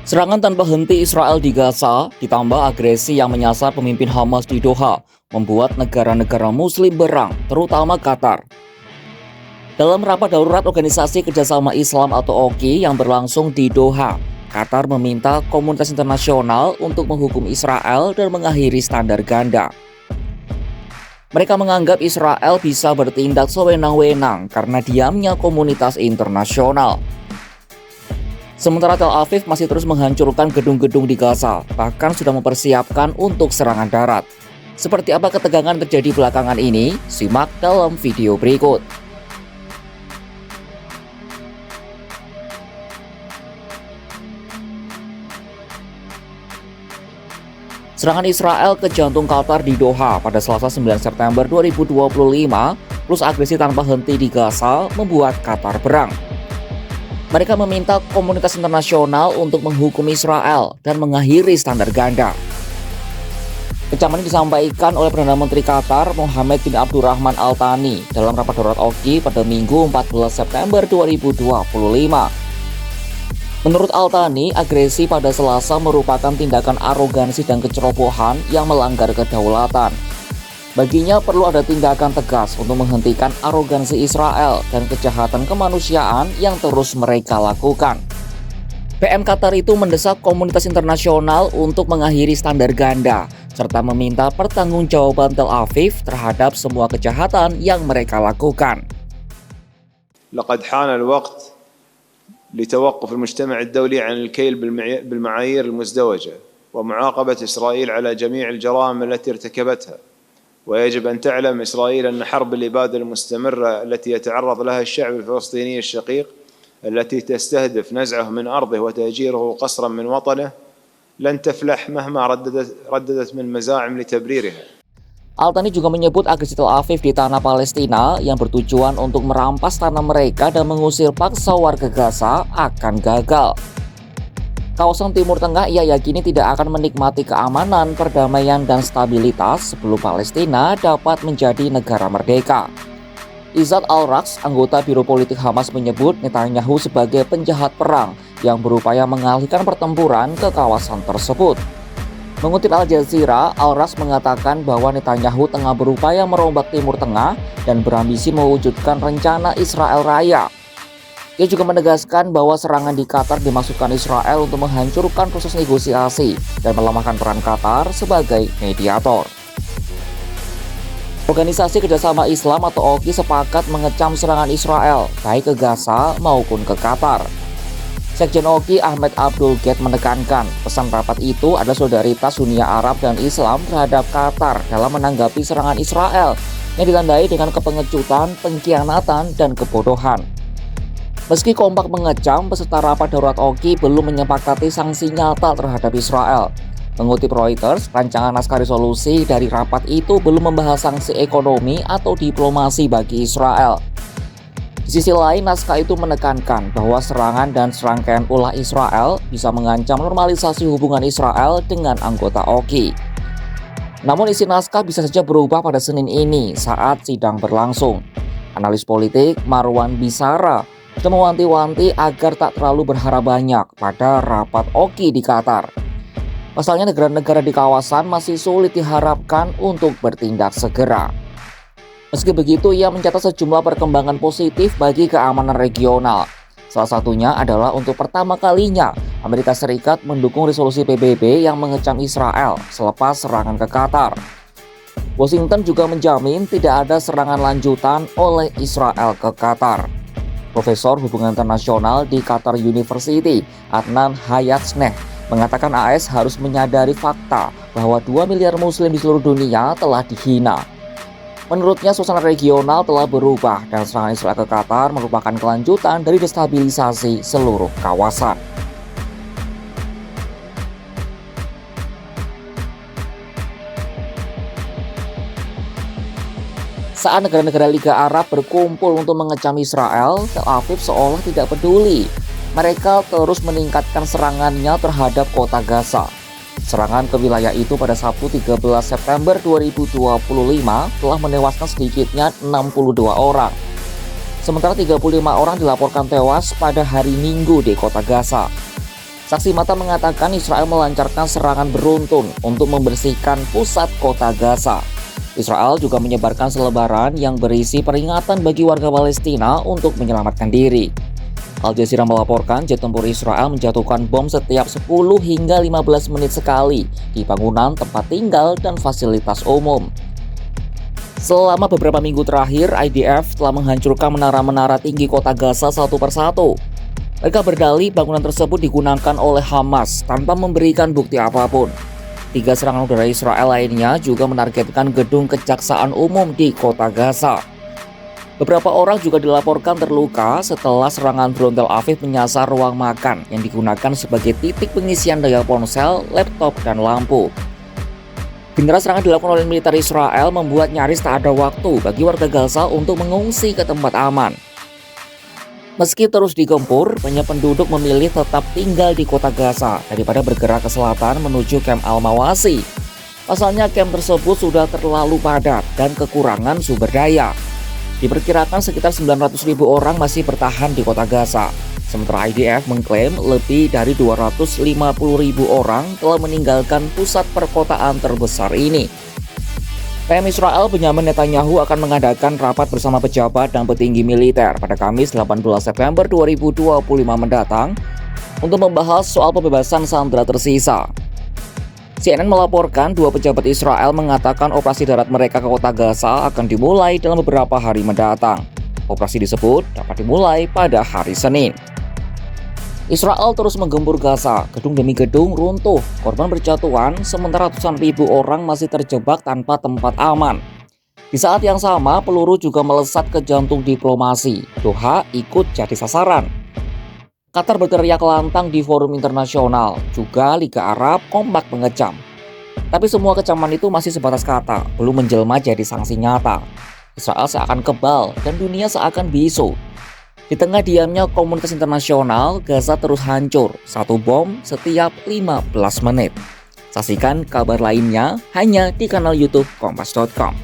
Serangan tanpa henti Israel di Gaza, ditambah agresi yang menyasar pemimpin Hamas di Doha, membuat negara-negara Muslim berang, terutama Qatar. Dalam rapat darurat Organisasi Kerjasama Islam atau OKI yang berlangsung di Doha, Qatar meminta komunitas internasional untuk menghukum Israel dan mengakhiri standar ganda. Mereka menganggap Israel bisa bertindak sewenang-wenang karena diamnya komunitas internasional. Sementara Tel Aviv masih terus menghancurkan gedung-gedung di Gaza, bahkan sudah mempersiapkan untuk serangan darat. Seperti apa ketegangan terjadi belakangan ini? Simak dalam video berikut. Serangan Israel ke jantung Qatar di Doha pada Selasa 9 September 2025 plus agresi tanpa henti di Gaza membuat Qatar berang. Mereka meminta komunitas internasional untuk menghukum Israel dan mengakhiri standar ganda. Kecaman ini disampaikan oleh Perdana Menteri Qatar Mohammed bin Abdurrahman Al Thani dalam rapat darurat OKI pada Minggu 14 September 2025. Menurut Al Thani, agresi pada Selasa merupakan tindakan arogansi dan kecerobohan yang melanggar kedaulatan. Baginya perlu ada tindakan tegas untuk menghentikan arogansi Israel dan kejahatan kemanusiaan yang terus mereka lakukan. PM Qatar itu mendesak komunitas internasional untuk mengakhiri standar ganda, serta meminta pertanggungjawaban Tel Aviv terhadap semua kejahatan yang mereka lakukan. لقد حان الوقت لتوقف المجتمع الدولي عن الكيل بالمعايير المزدوجة ومعاقبة إسرائيل على جميع الجرائم التي ارتكبتها. ويجب أن تعلم إسرائيل أن حرب الإبادة المستمرة التي يتعرض لها الشعب الفلسطيني الشقيق التي تستهدف نزعه من أرضه وتهجيره قسرا من وطنه لن تفلح مهما رددت من مزاعم لتبريرها. Al Thani juga menyebut agresi Tel Aviv di tanah Palestina yang bertujuan untuk merampas tanah mereka dan mengusir paksa warga Gaza akan gagal. Kawasan Timur Tengah ia yakini tidak akan menikmati keamanan, perdamaian, dan stabilitas sebelum Palestina dapat menjadi negara merdeka. Izzat Al-Raqs, anggota Biro Politik Hamas menyebut Netanyahu sebagai penjahat perang yang berupaya mengalihkan pertempuran ke kawasan tersebut. Mengutip Al Jazeera, Al-Raqs mengatakan bahwa Netanyahu tengah berupaya merombak Timur Tengah dan berambisi mewujudkan rencana Israel Raya. Ia juga menegaskan bahwa serangan di Qatar dimaksudkan Israel untuk menghancurkan proses negosiasi dan melemahkan peran Qatar sebagai mediator. Organisasi Kerjasama Islam atau OKI sepakat mengecam serangan Israel baik ke Gaza maupun ke Qatar. Sekjen OKI Ahmed Abdul Ghed menekankan pesan rapat itu ada solidaritas dunia Arab dan Islam terhadap Qatar dalam menanggapi serangan Israel yang ditandai dengan kepengecutan, pengkhianatan, dan kebodohan. Meski kompak mengecam, peserta rapat darurat OKI belum menyepakati sanksi nyata terhadap Israel. Mengutip Reuters, rancangan naskah resolusi dari rapat itu belum membahas sanksi ekonomi atau diplomasi bagi Israel. Di sisi lain, naskah itu menekankan bahwa serangan dan serangkaian ulah Israel bisa mengancam normalisasi hubungan Israel dengan anggota OKI. Namun isi naskah bisa saja berubah pada Senin ini saat sidang berlangsung. Analis politik Marwan Bisara itu mewanti-wanti agar tak terlalu berharap banyak pada rapat OKI di Qatar. Pasalnya negara-negara di kawasan masih sulit diharapkan untuk bertindak segera. Meski begitu, ia mencatat sejumlah perkembangan positif bagi keamanan regional. Salah satunya adalah untuk pertama kalinya Amerika Serikat mendukung resolusi PBB yang mengecam Israel selepas serangan ke Qatar. Washington juga menjamin tidak ada serangan lanjutan oleh Israel ke Qatar. Profesor Hubungan Internasional di Qatar University, Adnan Hayatsneh, mengatakan AS harus menyadari fakta bahwa 2 miliar muslim di seluruh dunia telah dihina. Menurutnya, suasana regional telah berubah dan serangan Israel ke Qatar merupakan kelanjutan dari destabilisasi seluruh kawasan. Saat negara-negara Liga Arab berkumpul untuk mengecam Israel, Tel Aviv seolah tidak peduli. Mereka terus meningkatkan serangannya terhadap kota Gaza. Serangan ke wilayah itu pada Sabtu 13 September 2025 telah menewaskan sedikitnya 62 orang. Sementara 35 orang dilaporkan tewas pada hari Minggu di kota Gaza. Saksi mata mengatakan Israel melancarkan serangan beruntun untuk membersihkan pusat kota Gaza. Israel juga menyebarkan selebaran yang berisi peringatan bagi warga Palestina untuk menyelamatkan diri. Al Jazeera melaporkan jet tempur Israel menjatuhkan bom setiap 10 hingga 15 menit sekali di bangunan tempat tinggal dan fasilitas umum. Selama beberapa minggu terakhir, IDF telah menghancurkan menara-menara tinggi kota Gaza satu persatu. Mereka berdalih bangunan tersebut digunakan oleh Hamas tanpa memberikan bukti apapun. 3 serangan udara Israel lainnya juga menargetkan gedung kejaksaan umum di kota Gaza. Beberapa orang juga dilaporkan terluka setelah serangan drone Tel Aviv menyasar ruang makan yang digunakan sebagai titik pengisian daya ponsel, laptop, dan lampu. Genera serangan dilakukan oleh militer Israel membuat nyaris tak ada waktu bagi warga Gaza untuk mengungsi ke tempat aman. Meski terus digempur, banyak penduduk memilih tetap tinggal di kota Gaza daripada bergerak ke selatan menuju Camp Al-Mawasi. Pasalnya camp tersebut sudah terlalu padat dan kekurangan sumber daya. Diperkirakan sekitar 900.000 orang masih bertahan di kota Gaza. Sementara IDF mengklaim lebih dari 250.000 orang telah meninggalkan pusat perkotaan terbesar ini. PM Israel Benyamin Netanyahu akan mengadakan rapat bersama pejabat dan petinggi militer pada Kamis 18 September 2025 mendatang untuk membahas soal pembebasan sandera tersisa. CNN melaporkan 2 pejabat Israel mengatakan operasi darat mereka ke kota Gaza akan dimulai dalam beberapa hari mendatang. Operasi disebut dapat dimulai pada hari Senin. Israel terus menggempur Gaza, gedung demi gedung runtuh, korban berjatuhan, sementara ratusan ribu orang masih terjebak tanpa tempat aman. Di saat yang sama, peluru juga melesat ke jantung diplomasi. Doha ikut jadi sasaran. Qatar berteriak lantang di forum internasional, juga Liga Arab kompak mengecam. Tapi semua kecaman itu masih sebatas kata, belum menjelma jadi sanksi nyata. Israel seakan kebal dan dunia seakan bisu. Di tengah diamnya komunitas internasional, Gaza terus hancur, 1 bom setiap 15 menit. Saksikan kabar lainnya hanya di kanal YouTube Kompas.com.